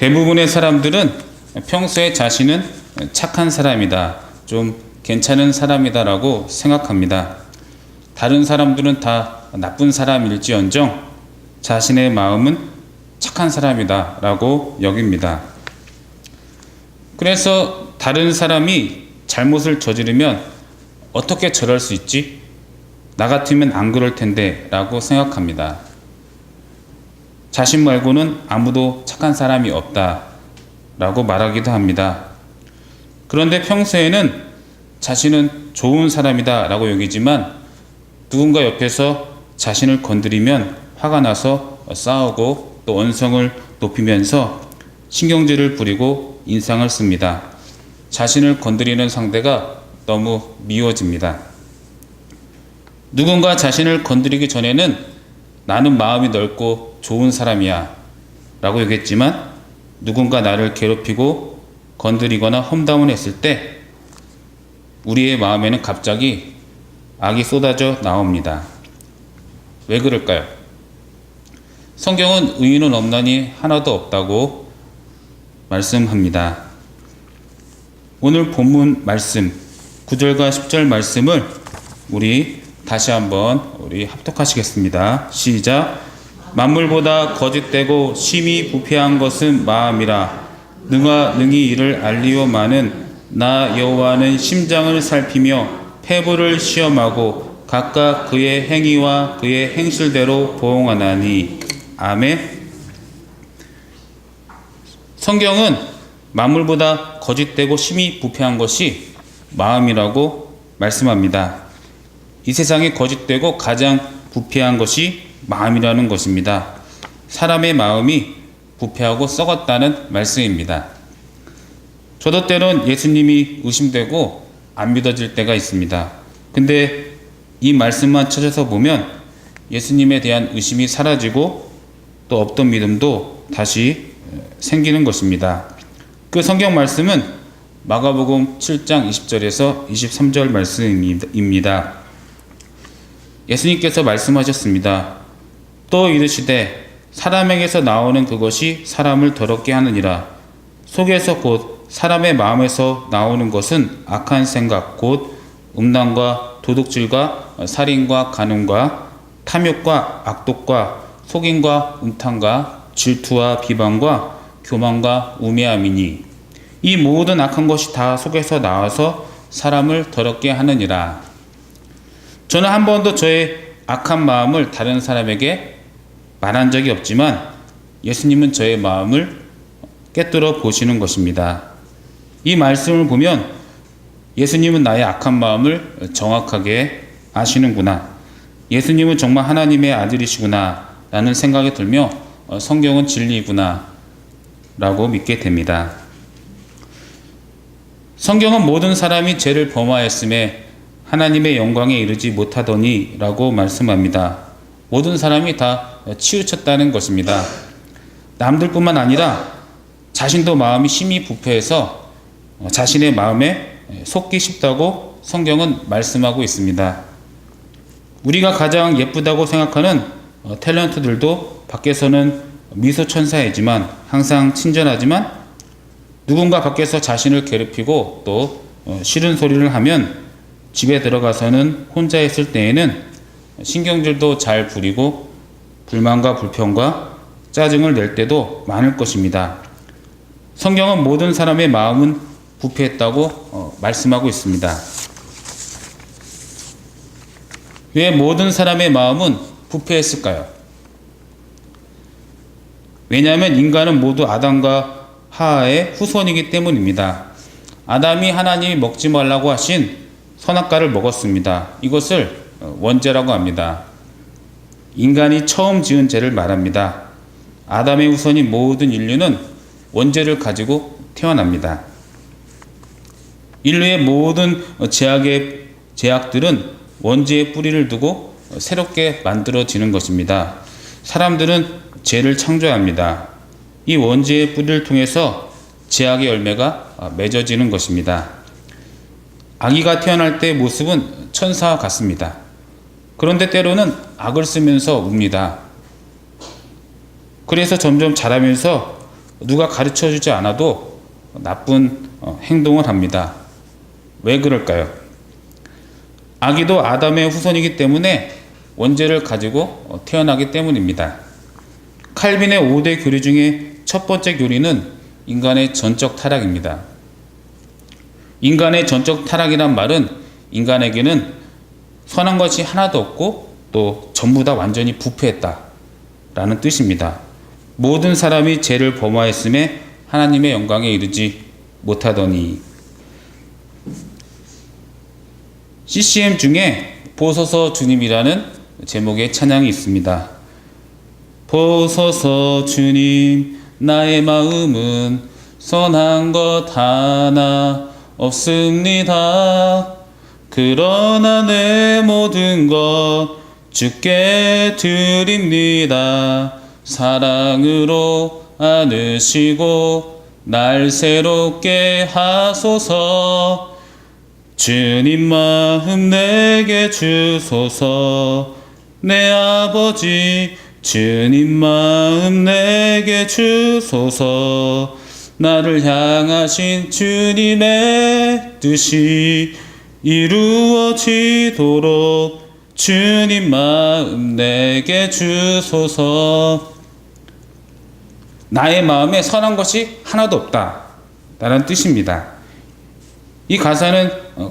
대부분의 사람들은 평소에 자신은 착한 사람이다, 좀 괜찮은 사람이다 라고 생각합니다. 다른 사람들은 다 나쁜 사람일지언정 자신의 마음은 착한 사람이다 라고 여깁니다. 그래서 다른 사람이 잘못을 저지르면 어떻게 저럴 수 있지? 나 같으면 안 그럴 텐데 라고 생각합니다. 자신 말고는 아무도 착한 사람이 없다 라고 말하기도 합니다. 그런데 평소에는 자신은 좋은 사람이다 라고 여기지만 누군가 옆에서 자신을 건드리면 화가 나서 싸우고 또 언성을 높이면서 신경질을 부리고 인상을 씁니다. 자신을 건드리는 상대가 너무 미워집니다. 누군가 자신을 건드리기 전에는 나는 마음이 넓고 좋은 사람이야 라고 얘기했지만 누군가 나를 괴롭히고 건드리거나 험담을 했을 때 우리의 마음에는 갑자기 악이 쏟아져 나옵니다. 왜 그럴까요? 성경은 의인은 없나니 하나도 없다고 말씀합니다. 오늘 본문 말씀 9절과 10절 말씀을 우리 다시 한번 합독하시겠습니다. 시작. 만물보다 거짓되고 심히 부패한 것은 마음이라. 능하 능히 이를 알리오마는 나 여호와는 심장을 살피며 폐부를 시험하고 각각 그의 행위와 그의 행실대로 보응하나니. 아멘. 성경은 만물보다 거짓되고 심히 부패한 것이 마음이라고 말씀합니다. 이 세상에 거짓되고 가장 부패한 것이 마음이라는 것입니다. 사람의 마음이 부패하고 썩었다는 말씀입니다. 저도 때론 예수님이 의심되고 안 믿어질 때가 있습니다. 근데 이 말씀만 찾아서 보면 예수님에 대한 의심이 사라지고 또 없던 믿음도 다시 생기는 것입니다. 그 성경 말씀은 마가복음 7장 20절에서 23절 말씀입니다. 예수님께서 말씀하셨습니다. 또 이르시되 사람에게서 나오는 그것이 사람을 더럽게 하느니라. 속에서 곧 사람의 마음에서 나오는 것은 악한 생각 곧 음란과 도둑질과 살인과 간음과 탐욕과 악독과 속임과 음탕과 질투와 비방과 교만과 우매함이니 이 모든 악한 것이 다 속에서 나와서 사람을 더럽게 하느니라. 저는 한 번도 저의 악한 마음을 다른 사람에게 말한 적이 없지만 예수님은 저의 마음을 꿰뚫어 보시는 것입니다. 이 말씀을 보면 예수님은 나의 악한 마음을 정확하게 아시는구나. 예수님은 정말 하나님의 아들이시구나 라는 생각이 들며 성경은 진리구나 라고 믿게 됩니다. 성경은 모든 사람이 죄를 범하였음에 하나님의 영광에 이르지 못하더니 라고 말씀합니다. 모든 사람이 다 치우쳤다는 것입니다. 남들뿐만 아니라 자신도 마음이 심히 부패해서 자신의 마음에 속기 쉽다고 성경은 말씀하고 있습니다. 우리가 가장 예쁘다고 생각하는 탤런트들도 밖에서는 미소 천사이지만 항상 친절하지만 누군가 밖에서 자신을 괴롭히고 또 싫은 소리를 하면 집에 들어가서는 혼자 있을 때에는 신경질도 잘 부리고 불만과 불평과 짜증을 낼 때도 많을 것입니다. 성경은 모든 사람의 마음은 부패했다고 말씀하고 있습니다. 왜 모든 사람의 마음은 부패했을까요? 왜냐하면 인간은 모두 아담과 하와의 후손이기 때문입니다. 아담이 하나님이 먹지 말라고 하신 선악과를 먹었습니다. 이것을 원죄라고 합니다. 인간이 처음 지은 죄를 말합니다. 아담의 후손인 모든 인류는 원죄를 가지고 태어납니다. 인류의 모든 제약들은 원죄의 뿌리를 두고 새롭게 만들어지는 것입니다. 사람들은 죄를 창조합니다. 이 원죄의 뿌리를 통해서 제약의 열매가 맺어지는 것입니다. 아기가 태어날 때의 모습은 천사와 같습니다. 그런데 때로는 악을 쓰면서 웁니다. 그래서 점점 자라면서 누가 가르쳐 주지 않아도 나쁜 행동을 합니다. 왜 그럴까요? 아기도 아담의 후손이기 때문에 원죄를 가지고 태어나기 때문입니다. 칼빈의 5대 교리 중에 첫 번째 교리는 인간의 전적 타락입니다. 인간의 전적 타락이란 말은 인간에게는 선한 것이 하나도 없고 또 전부 다 완전히 부패했다 라는 뜻입니다. 모든 사람이 죄를 범하였음에 하나님의 영광에 이르지 못하더니. CCM 중에 보소서 주님이라는 제목의 찬양이 있습니다. 보소서 주님, 나의 마음은 선한 것 하나 없습니다. 그러나 내 모든 것 주께 드립니다. 사랑으로 안으시고 날 새롭게 하소서. 주님 마음 내게 주소서. 내 아버지 주님 마음 내게 주소서. 나를 향하신 주님의 뜻이 이루어지도록 주님 마음 내게 주소서. 나의 마음에 선한 것이 하나도 없다 라는 뜻입니다. 이 가사는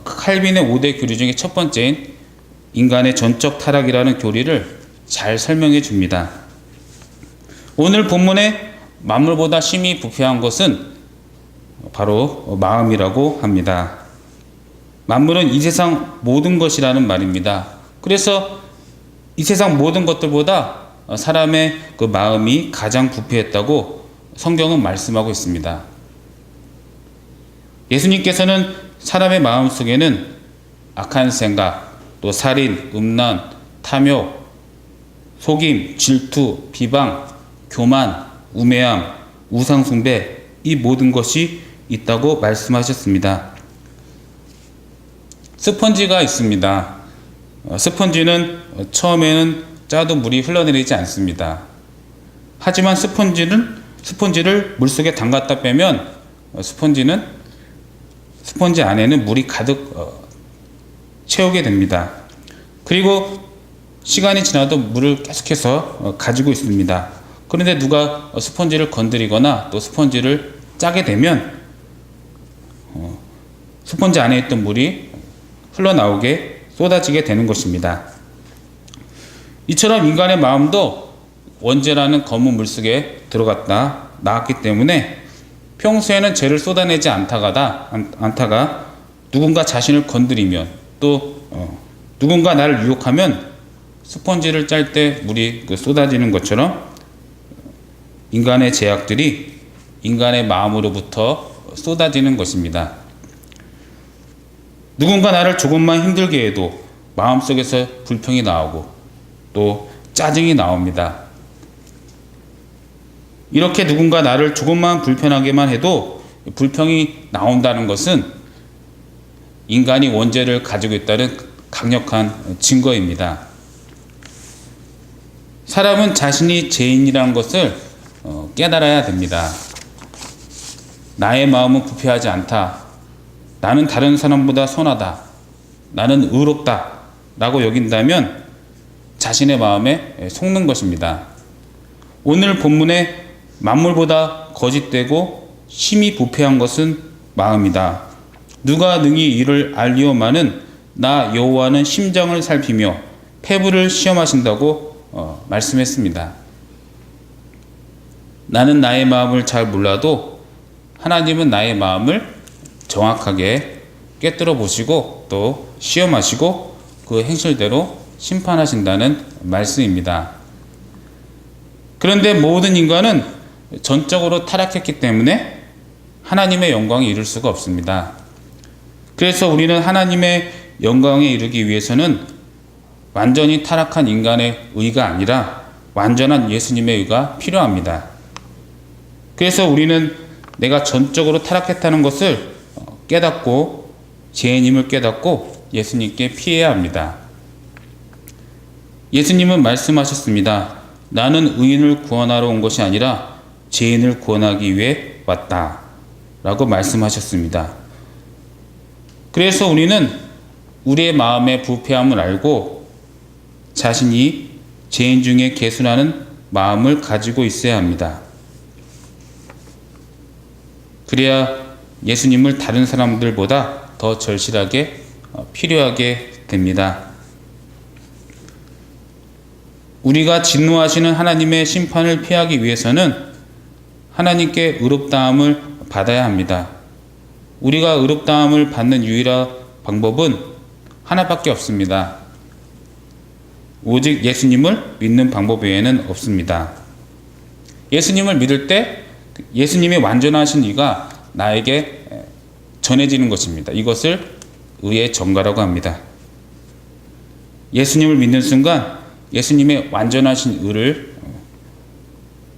칼빈의 5대 교리 중에 첫 번째인 인간의 전적 타락이라는 교리를 잘 설명해 줍니다. 오늘 본문에 만물보다 심히 부패한 것은 바로 마음이라고 합니다. 만물은 이 세상 모든 것이라는 말입니다. 그래서 이 세상 모든 것들보다 사람의 그 마음이 가장 부패했다고 성경은 말씀하고 있습니다. 예수님께서는 사람의 마음 속에는 악한 생각, 또 살인, 음란, 탐욕, 속임, 질투, 비방, 교만, 우매함, 우상숭배, 이 모든 것이 있다고 말씀하셨습니다. 스펀지가 있습니다. 스펀지는 처음에는 짜도 물이 흘러내리지 않습니다. 하지만 스펀지를 물속에 담갔다 빼면 스펀지 안에는 물이 가득 채우게 됩니다. 그리고 시간이 지나도 물을 계속해서 가지고 있습니다. 그런데 누가 스펀지를 건드리거나 또 스펀지를 짜게 되면 스펀지 안에 있던 물이 흘러나오게 쏟아지게 되는 것입니다. 이처럼 인간의 마음도 원죄라는 검은 물속에 들어갔다 나왔기 때문에 평소에는 죄를 쏟아내지 않다가 누군가 자신을 건드리면 또 누군가 나를 유혹하면 스펀지를 짤 때 물이 쏟아지는 것처럼 인간의 죄악들이 인간의 마음으로부터 쏟아지는 것입니다. 누군가 나를 조금만 힘들게 해도 마음속에서 불평이 나오고 또 짜증이 나옵니다. 이렇게 누군가 나를 조금만 불편하게만 해도 불평이 나온다는 것은 인간이 원죄를 가지고 있다는 강력한 증거입니다. 사람은 자신이 죄인이라는 것을 깨달아야 됩니다. 나의 마음은 부패하지 않다. 나는 다른 사람보다 선하다. 나는 의롭다. 라고 여긴다면 자신의 마음에 속는 것입니다. 오늘 본문에 만물보다 거짓되고 심히 부패한 것은 마음이다. 누가 능히 이를 알리오마는 나 여호와는 심장을 살피며 폐부를 시험하신다고 말씀했습니다. 나는 나의 마음을 잘 몰라도 하나님은 나의 마음을 정확하게 꿰뚫어 보시고 또 시험하시고 그 행실대로 심판하신다는 말씀입니다. 그런데 모든 인간은 전적으로 타락했기 때문에 하나님의 영광에 이를 수가 없습니다. 그래서 우리는 하나님의 영광에 이르기 위해서는 완전히 타락한 인간의 의가 아니라 완전한 예수님의 의가 필요합니다. 그래서 우리는 내가 전적으로 타락했다는 것을 깨닫고 죄인임을 깨닫고 예수님께 피해야 합니다. 예수님은 말씀하셨습니다. 나는 의인을 구원하러 온 것이 아니라 죄인을 구원하기 위해 왔다 라고 말씀하셨습니다. 그래서 우리는 우리의 마음의 부패함을 알고 자신이 죄인 중에 개순하는 마음을 가지고 있어야 합니다. 그래야 예수님을 다른 사람들보다 더 절실하게 필요하게 됩니다. 우리가 진노하시는 하나님의 심판을 피하기 위해서는 하나님께 의롭다함을 받아야 합니다. 우리가 의롭다함을 받는 유일한 방법은 하나밖에 없습니다. 오직 예수님을 믿는 방법 외에는 없습니다. 예수님을 믿을 때 예수님의 완전하신 의가 나에게 전해지는 것입니다. 이것을 의의 전가라고 합니다. 예수님을 믿는 순간 예수님의 완전하신 의를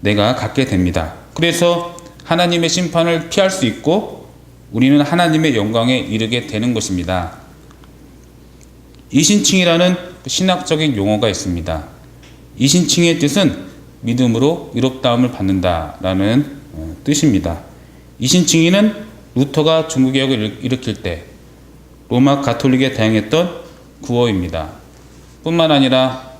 내가 갖게 됩니다. 그래서 하나님의 심판을 피할 수 있고 우리는 하나님의 영광에 이르게 되는 것입니다. 이신칭이라는 신학적인 용어가 있습니다. 이신칭의 뜻은 믿음으로 의롭다함을 받는다라는 뜻입니다. 이신칭의는 루터가 종교개혁을 일으킬 때 로마 가톨릭에 대항했던 구어입니다. 뿐만 아니라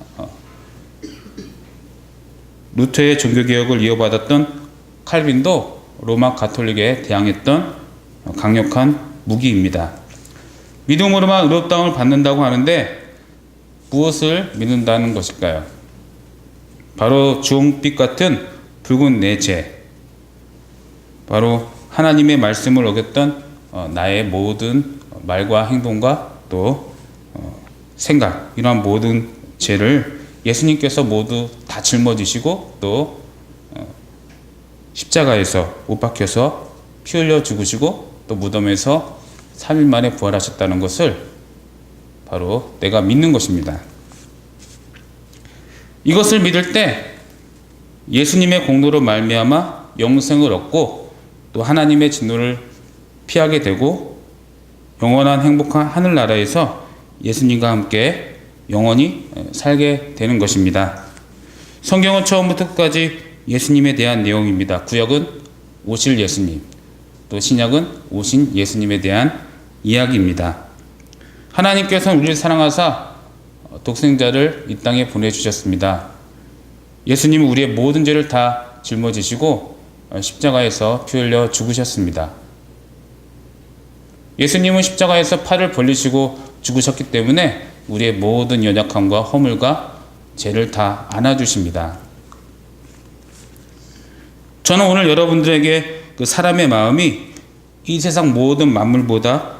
루터의 종교개혁을 이어받았던 칼빈도 로마 가톨릭에 대항했던 강력한 무기입니다. 믿음으로만 의롭다함을 받는다고 하는데 무엇을 믿는다는 것일까요? 바로 주홍빛 같은 붉은 내 죄, 바로 하나님의 말씀을 어겼던 나의 모든 말과 행동과 또 생각, 이러한 모든 죄를 예수님께서 모두 다 짊어지시고 또 십자가에서 못 박혀서 피 흘려 죽으시고 또 무덤에서 3일 만에 부활하셨다는 것을 바로 내가 믿는 것입니다. 이것을 믿을 때 예수님의 공로로 말미암아 영생을 얻고 또 하나님의 진노를 피하게 되고 영원한 행복한 하늘나라에서 예수님과 함께 영원히 살게 되는 것입니다. 성경은 처음부터 끝까지 예수님에 대한 내용입니다. 구약은 오실 예수님, 또 신약은 오신 예수님에 대한 이야기입니다. 하나님께서는 우리를 사랑하사 독생자를 이 땅에 보내주셨습니다. 예수님은 우리의 모든 죄를 다 짊어지시고 십자가에서 피 흘려 죽으셨습니다. 예수님은 십자가에서 팔을 벌리시고 죽으셨기 때문에 우리의 모든 연약함과 허물과 죄를 다 안아주십니다. 저는 오늘 여러분들에게 그 사람의 마음이 이 세상 모든 만물보다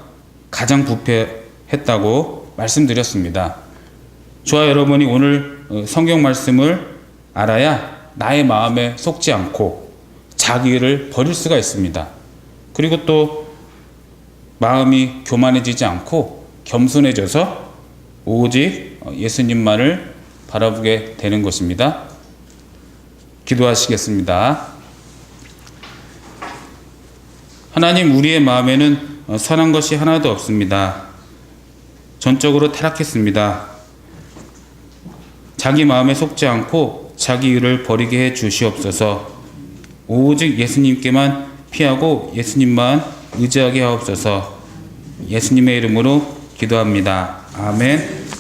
가장 부패했다고 말씀드렸습니다. 저와 여러분이 오늘 성경 말씀을 알아야 나의 마음에 속지 않고 자기를 버릴 수가 있습니다. 그리고 또 마음이 교만해지지 않고 겸손해져서 오직 예수님만을 바라보게 되는 것입니다. 기도하시겠습니다. 하나님, 우리의 마음에는 선한 것이 하나도 없습니다. 전적으로 타락했습니다. 자기 마음에 속지 않고 자기 의를 버리게 해 주시옵소서. 오직 예수님께만 피하고 예수님만 의지하게 하옵소서. 예수님의 이름으로 기도합니다. 아멘.